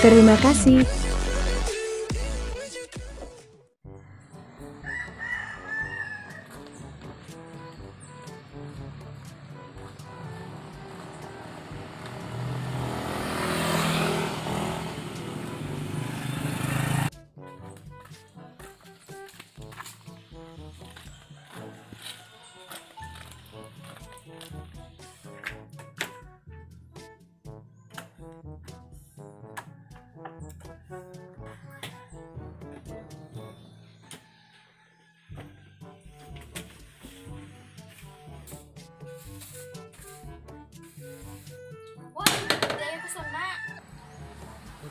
Terima kasih.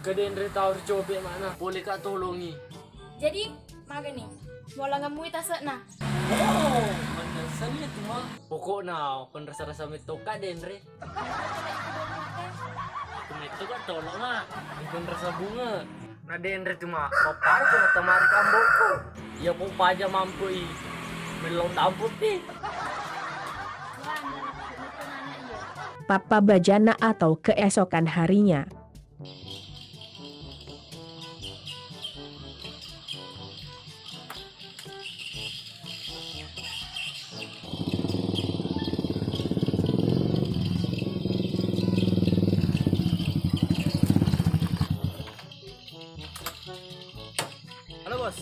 Gede Andre tahu coba mana, boleh kak tolongi. Jadi, maga nih, mau langamui tasek nah. Oh, menesannya tuh mah. Pokoknya, kan rasa-rasa meto kak Andre. Meto kak tolong mah, bukan rasa bunga. Nah Andre tuh mah, bapak itu nak temari kambokku. Ya papa aja mampu i, belum damput nih. Papa Bajana atau keesokan harinya. Halo bos.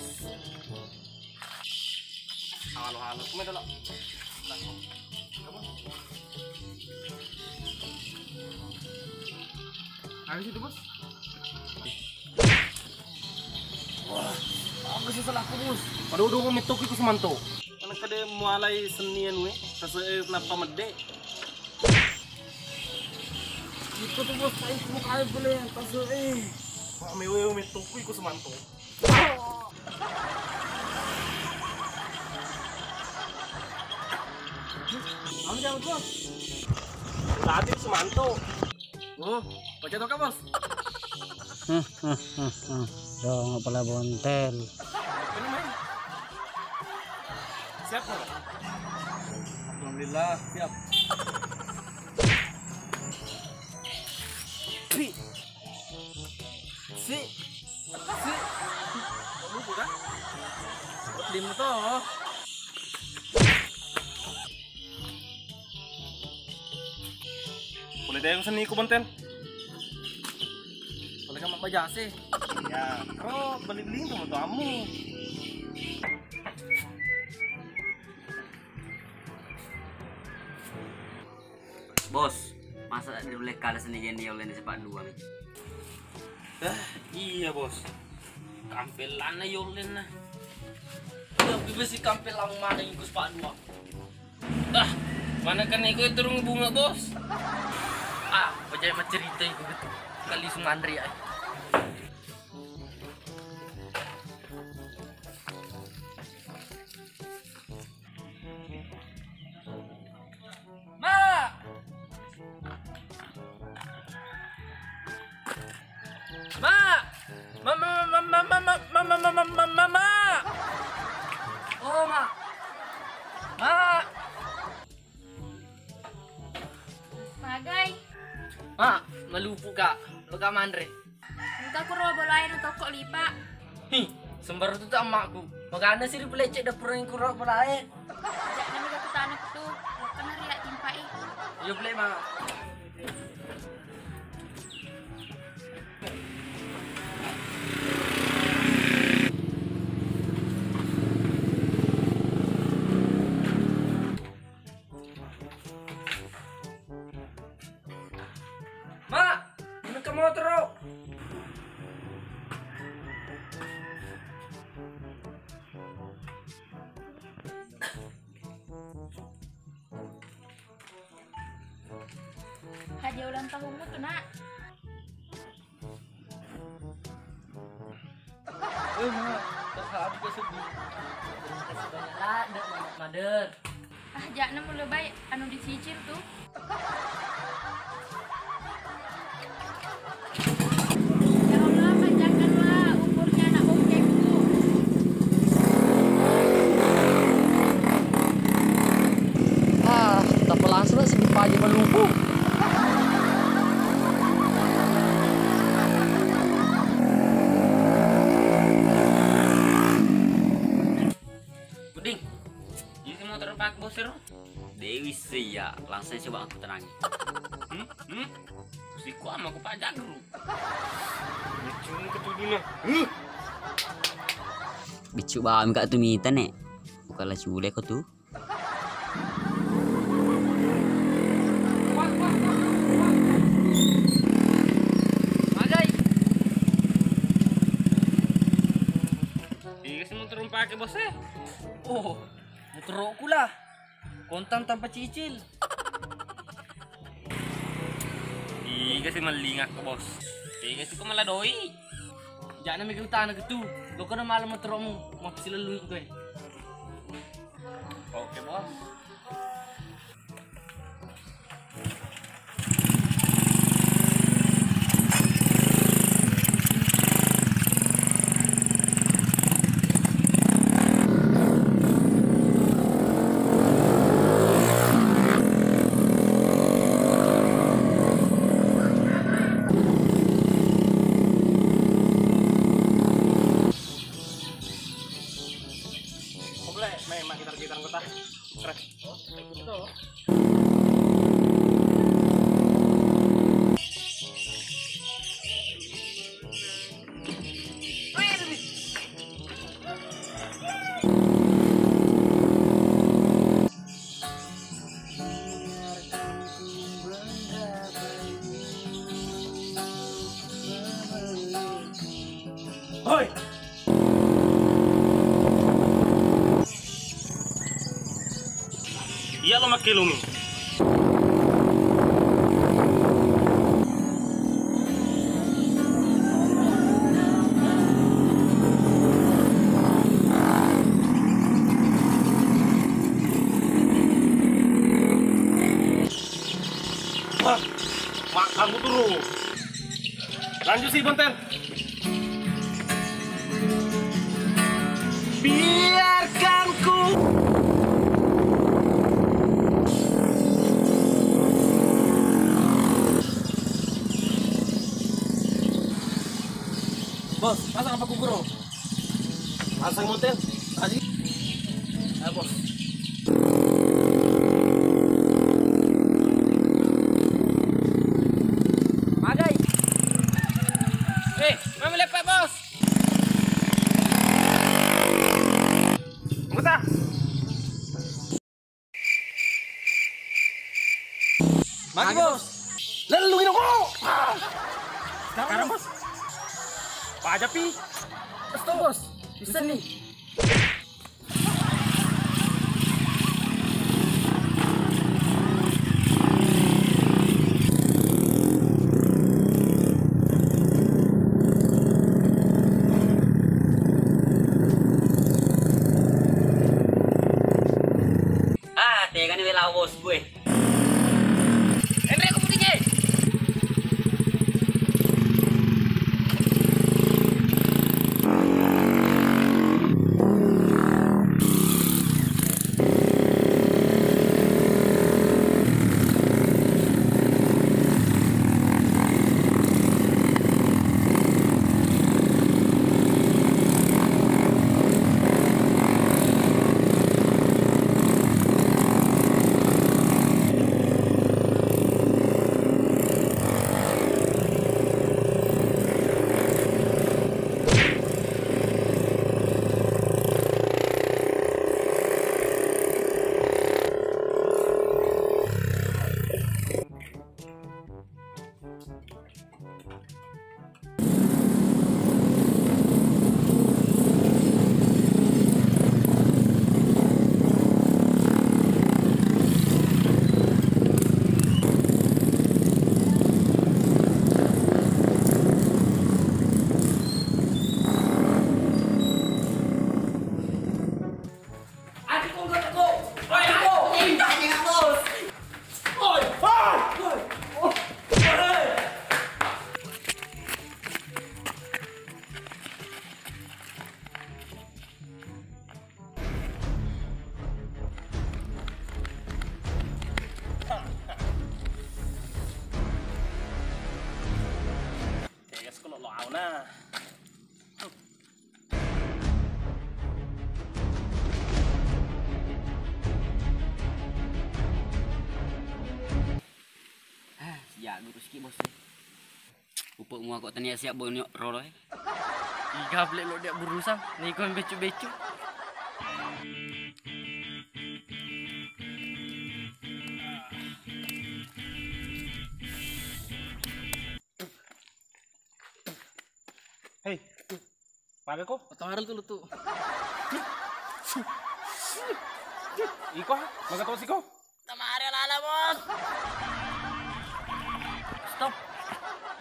Halo, kemana dulu? Habis itu bos. Wah, aku salah aku bos. Pada udah mau metok itu semanto. Karena kada mulai senian we, sesuai kenapa mede. Itu tuh bos, saya mau kali boleh sesuai. Pak mewe metok itu semanto. Kamu jangan bos. Udah hati semanto. Oh, baca toka bos. Dong pala bontel. Ini main. Siap nggak? Alhamdulillah siap. Si. Kamu sudah? Lim toh. Boleh deh yang seni ku bonten. Boleh kamu baca sih. Ya, kau beli-beli sama kamu. Bos, masa tidak boleh kalah sendirian dia oleh sepak dua nih? Iya bos. Kampelan na yolen na. Tapi besi kampelan mana yang ku sepak dua. Mana kan ikut turun bunga bos? Percaya mah cerita itu gitu. Kali Sumandri ay. Mama. Oh, Ma. Magai, Malupu kak. Lo kak Mandre. minta aku robo lain untuk kok lipa. Sembar itu tak emakku. Makanya sih pelecek dapur yang kurang belain. Jak nami ke tanah itu, kena riak timpai. Yo play mak. Mak, ini ke motor. Hadiah ulang tahunmu tuh nak. Mak, terhadap ke sedih. Terima kasih banyak lah, Mother. Jak nam mulai baik, anu dicicil tuh. Ya Allah, panjangkanlah umurnya anak bongkengku. Tak langsung sedih aja melupu. pak bos Ro? Dewi sih ya, langsung coba aku terangi. Siku ama ko pak jagru. Cuma ketuduna. Bicu ba kami kak tumitan nek. Bukanlah cule kau tuh. Magai. Iya sih motor pakai bos Oh, motor aku lah. Kontan tanpa cicil. Iya sih malingak ke bos. Iya sih kau malah doi. Jangan mikir utana gitu. Lo kan malam motormu mau sila lu gue. Oke bos. Gitar kota. Keren. Oh, itu. Hoi. Iya lo makilumi. Wah, makanmu turun. Lanjut sih Bonten. Biarkan ku. Bos, pasang apa kukur? Pasang motel. Tadi. Ya, bos. Magai. Mami lepak, bos. Buta. Magi, bos. Lalu gini kok. Sekarang, bos. Pak aja pi. Stop bos. Bisa nih. Tega nih bela bos gue. Andre aku putihnya. sikit bos. Upuk mua kok tanya siap boy nyok rolo. Iga beli lo dia berusaha. Nih kau becu-becu. Hei, maga ko? Otomaral tuh lu tuh. Iko ha? Magatos iko? Tamari lala bos. Stop.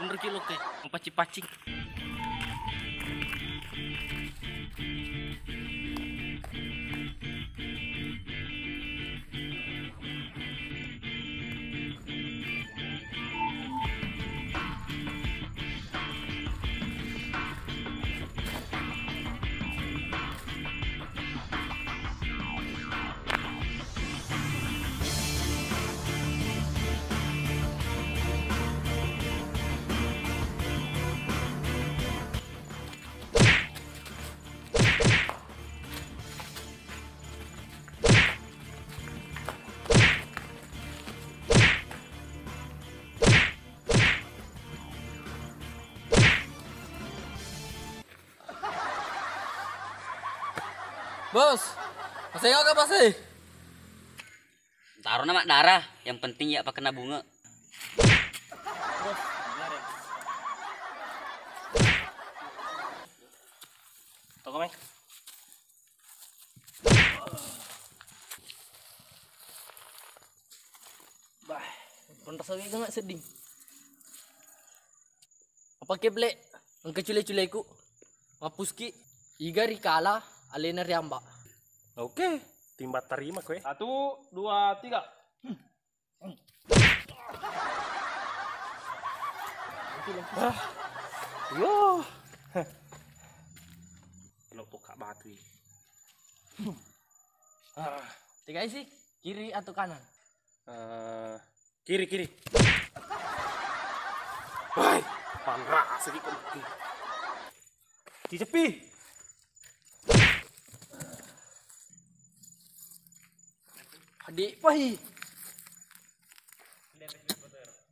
Bener kilo ke, mau pacing-pacing. Bos, masih nggak pasti? Taruh nama darah, yang penting ya apa kena bunga. Toko mai. Bah, pernah sawi nggak sedih. Apa keble? Ang kecule-culeku, mapuski, iga rikala, alena riamba. Oke, timbat terima kowe. 1, 2, 3. Ah, yo. Lo tuka batu. Tiga sih, kiri atau kanan? Kiri kiri. Wah, pangra sedikit. Dicepi. Adik pai.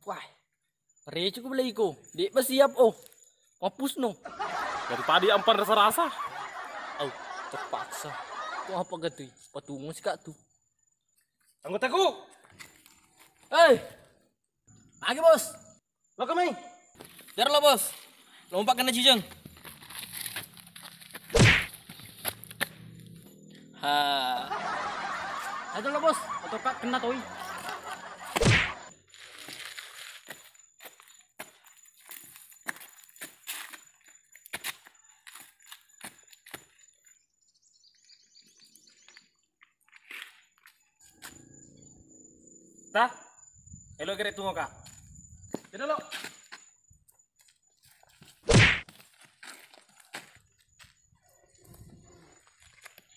Wah. Re cukup beli ko. Dik ba siap oh. Mapus no. Dari tadi ampan rasa-rasa. Au, terpaksa. Kau apa gatuy? Patungo si Kak tu. Anggotaku. Hei. Lagi bos. Lo kami. Jar lo bos. Lompat kena jijeng. Ha. Ayo lo bos. Atau Kak kena toy. Dah. Elo kere tunggu Kak. Jadi lo.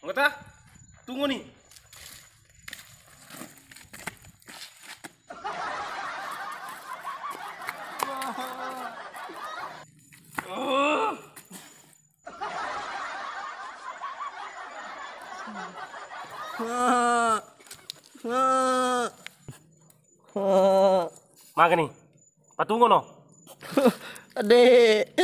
Anggota, tunggu nih. Maga nih. Patungo no. Adek.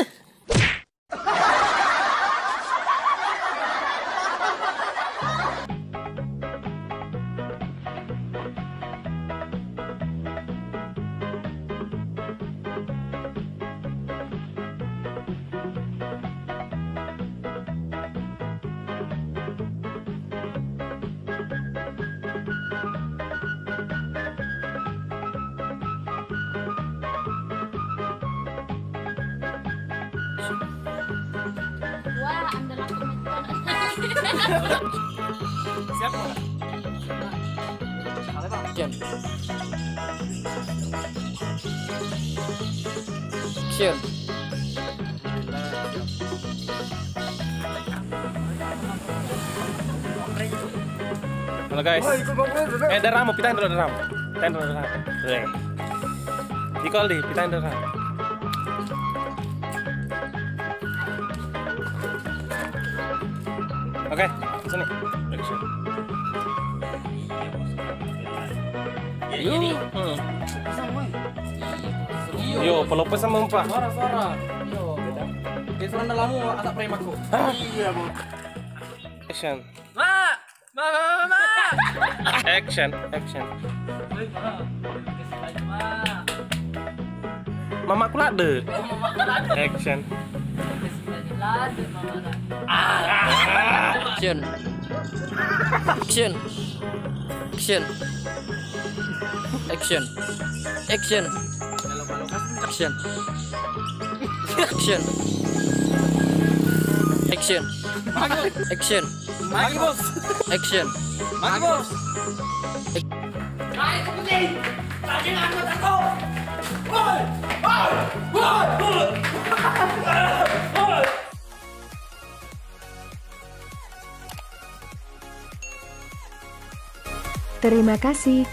Wah, anda komentar. Siap Kak? Action. Action. Halo guys. Daramu, pitain dulu daramu. Pitain dulu daramu. Di-call di, pitain dulu daramu. Oke, sini. Action. Yuk. Yo, pelopes sama Pak. Suara. Yo. Dia serang dalammu atak premaku. Iya, Bos. Action. Ma. Action. Mama aku lade. Action. Action. Magi, Bos. Terima kasih.